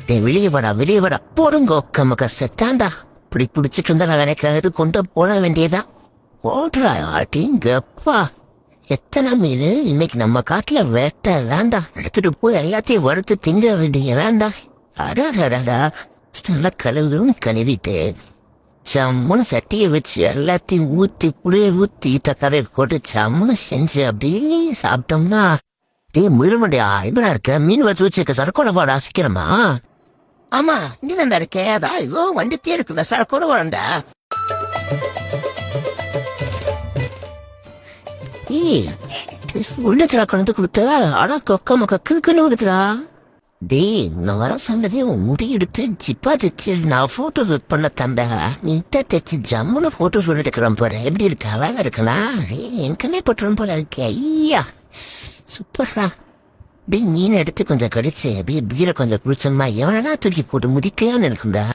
வெளியே வாடா போடுங்க கமக்க செட்டாண்டா. இப்படி பிடிச்சிட்டு இருந்தா நான் நினைக்கிறது கொண்டு போட வேண்டியதா. ஓடுறா ஆட்டிங்கப்பா. எத்தனை மீன் இன்னைக்கு நம்ம காட்டுல வேட்டை வேண்டா. எடுத்துட்டு போய் எல்லாத்தையும் வறுத்து திங்க வேண்டிய வேண்டா. அடாடா நல்லா கழுவிட்டு சம்முன்னு சட்டியை வச்சு எல்லாத்தையும் ஊத்தி புளிய ஊத்தி தக்காளி போட்டு சம்முன்னு செஞ்சு அப்படியே சாப்பிட்டோம்னா முழுமண்டியா இப்படா இருக்க. மீன் வச்சு வச்சிருக்க சரக்கோட வாடா சீக்கிரமா. ஆமா இங்கதான் இருக்கேன். அதான் ஐயோ வந்துட்டே இருக்குல்ல சரக்கோட வாடா. உள்ளத்துல கொண்டு கொடுத்த ஆனா கொக்க மொக்க கிழக்குன்னு கொடுத்துறா. நான் வர சொன்னதே உன் முடி எடுத்து ஜிப்பா தைச்சு நான் போட்டோ ஷூட் பண்ண தந்தா. நீட்டா தைச்சு ஜம்முன்னு போட்டோ ஷூட் எடுக்கிறோம் போற. எப்படி இருக்கு அழகா இருக்கலாம். எனக்குமே போட்டுரும் போல இருக்கே. ஐயா சூப்பர்ரா. மீன் எடுத்து கொஞ்சம் கடிச்சு அப்படியே பீரை கொஞ்சம் குடிச்சோம்மா எவனா தூக்கி போட்டு முதிக்கையான்னு இருக்கும்டா.